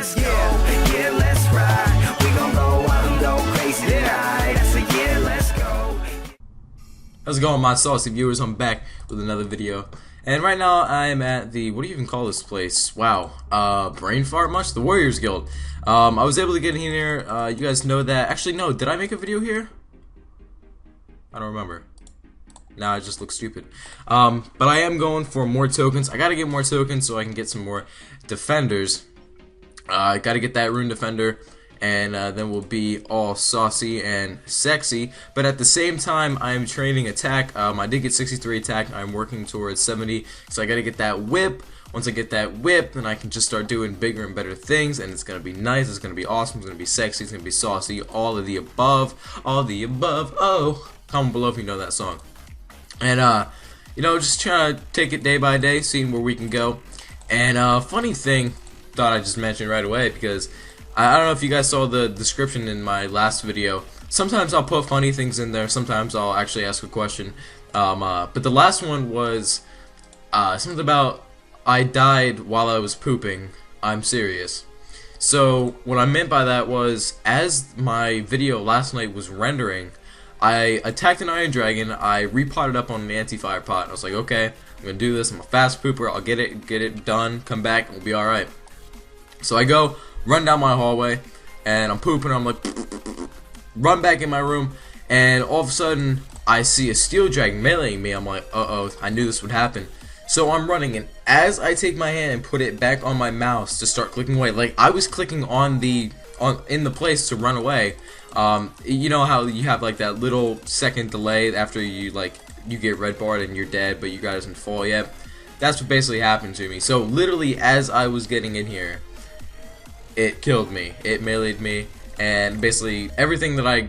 let's go. Yeah, let's ride. We gon' go wild and go crazy tonight. I said, yeah, let's go. How's it going, my saucy viewers? I'm back with another video. And right now I am at the, what do you even call this place? Wow, brain fart much? The Warriors Guild. I was able to get in here. You guys know that. Actually, no, did I make a video here? I don't remember. Now I just look stupid. But I am going for more tokens. I gotta get more tokens so I can get some more defenders. I gotta get that rune defender, and then we'll be all saucy and sexy. But at the same time, I'm training attack. I did get 63 attack. I'm working towards 70, so I gotta get that whip. Once I get that whip, then I can just start doing bigger and better things, and it's gonna be nice. It's gonna be awesome. It's gonna be sexy. It's gonna be saucy. All of the above. All the above. Oh, comment below if you know that song. And you know, just trying to take it day by day, seeing where we can go. And funny thing, thought I'd just mention right away, because I don't know if you guys saw the description in my last video. Sometimes I'll put funny things in there, sometimes I'll actually ask a question. But the last one was something about I died while I was pooping. I'm serious. So what I meant by that was, as my video last night was rendering, I attacked an iron dragon. I repotted up on an anti-fire pot. I was like, okay, I'm gonna do this. I'm a fast pooper. I'll get it done. Come back, and we'll be all right. So I go, run down my hallway, and I'm pooping. I'm like, run back in my room, and all of a sudden I see a steel dragon meleeing me. I'm like, uh-oh, I knew this would happen. So I'm running, and as I take my hand and put it back on my mouse to start clicking away, like I was clicking in the place to run away. You know how you have like that little second delay after you get red barred and you're dead, but you guys didn't fall yet. That's what basically happened to me. So literally, as I was getting in here, it killed me. It meleeed me, and basically everything that I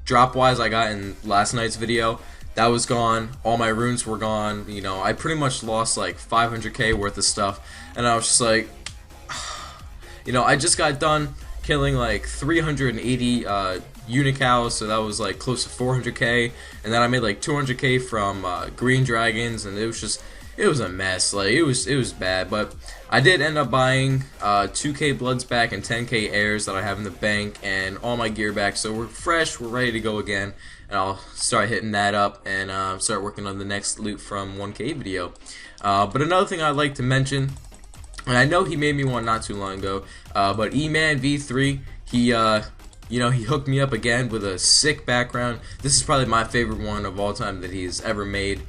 drop wise I got in last night's video, that was gone. All my runes were gone. You know, I pretty much lost like 500k worth of stuff, and I was just like, you know, I just got done killing like 380 unicows, so that was like close to 400k, and then I made like 200k from green dragons, and it was a mess. Like it was bad. But I did end up buying 2k bloods back and 10k airs that I have in the bank, and all my gear back, so we're fresh, we're ready to go again, and I'll start hitting that up and start working on the next loot from 1k video. But another thing I'd like to mention, and I know he made me one not too long ago, but E-Man V3, he you know, he hooked me up again with a sick background. This is probably my favorite one of all time that he's ever made.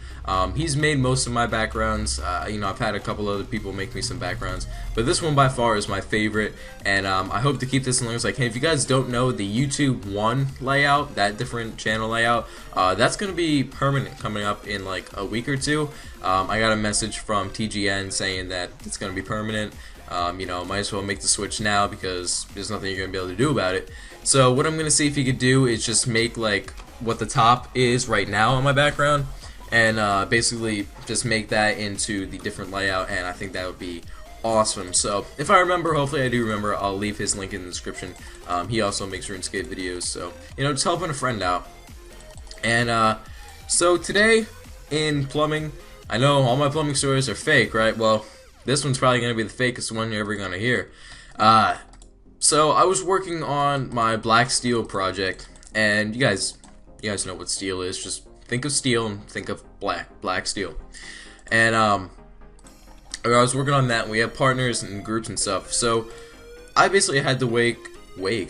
He's made most of my backgrounds. You know, I've had a couple other people make me some backgrounds, but this one by far is my favorite, and I hope to keep this as long as I can. If you guys don't know, the YouTube 1 layout, that different channel layout, that's going to be permanent coming up in like a week or two. I got a message from TGN saying that it's going to be permanent. You know, might as well make the switch now because there's nothing you're going to be able to do about it. So what I'm going to see if you could do is just make like what the top is right now on my background, and basically just make that into the different layout, and I think that would be awesome. So if I remember, hopefully I do remember, I'll leave his link in the description. He also makes RuneScape videos, so you know, just helping a friend out. And so today in plumbing, I know all my plumbing stories are fake, right? Well, this one's probably going to be the fakest one you're ever going to hear. So I was working on my black steel project, and you guys know what steel is. Just think of steel and think of black steel. And I was working on that, and we have partners and groups and stuff. So I basically had to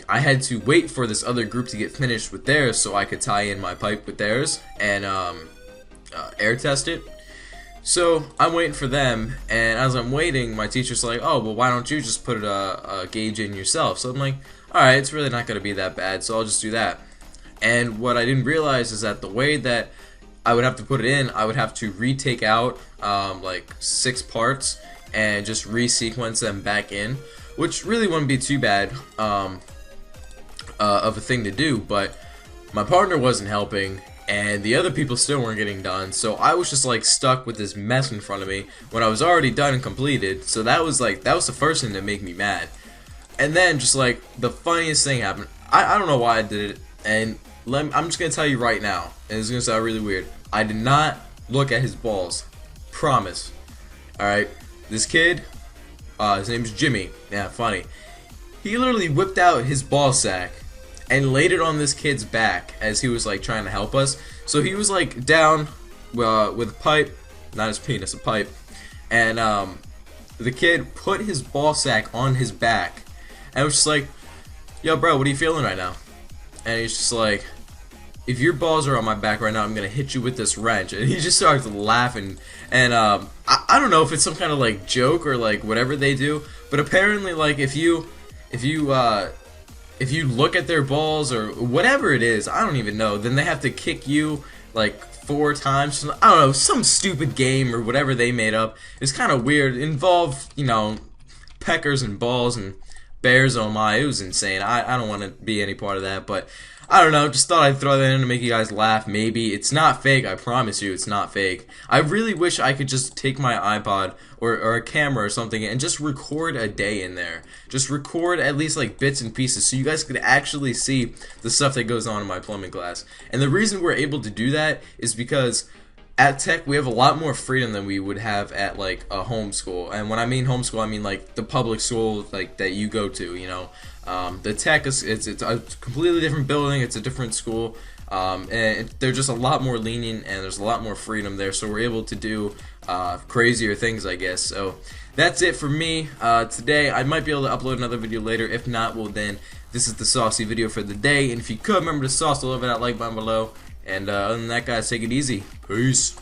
I had to wait for this other group to get finished with theirs so I could tie in my pipe with theirs and air test it. So I'm waiting for them, and as I'm waiting, my teacher's like, oh, well, why don't you just put a gauge in yourself? So I'm like, alright, it's really not going to be that bad, so I'll just do that. And what I didn't realize is that the way that I would have to put it in, I would have to retake out like 6 parts and just resequence them back in, which really wouldn't be too bad of a thing to do, but my partner wasn't helping, and the other people still weren't getting done, so I was just like stuck with this mess in front of me when I was already done and completed. So that was the first thing that made me mad. And then just like the funniest thing happened. I don't know why I did it, and I'm just gonna tell you right now, and it's gonna sound really weird. I did not look at his balls. Promise. Alright, this kid, his name is Jimmy. Yeah, funny. he literally whipped out his ball sack and laid it on this kid's back as he was like trying to help us. So he was like down with a pipe, not his penis, a pipe, and the kid put his ball sack on his back, and I was just like, yo bro, what are you feeling right now? And he's just like, if your balls are on my back right now, I'm gonna hit you with this wrench. And he just starts laughing, and I don't know if it's some kind of like joke or like whatever they do, but apparently like if you look at their balls or whatever it is, I don't even know, then they have to kick you like 4 times. I don't know, some stupid game or whatever they made up. It's kind of weird. It involved, you know, peckers and balls and bears. Oh my, it was insane. I don't want to be any part of that, but I don't know, just thought I'd throw that in to make you guys laugh. Maybe it's not fake, I promise you it's not fake. I really wish I could just take my iPod or a camera or something and just record a day in there. Just record at least like bits and pieces so you guys could actually see the stuff that goes on in my plumbing class. And the reason we're able to do that is because at Tech we have a lot more freedom than we would have at like a homeschool. And when I mean homeschool, I mean like the public school like that you go to, you know. The Tech is it's a completely different building, it's a different school, and they're just a lot more lenient and there's a lot more freedom there, so we're able to do crazier things, I guess. So that's it for me today. I might be able to upload another video later. If not, well then this is the saucy video for the day, and if you could remember to sauce all over that like button below. And other than that, guys, take it easy. Peace.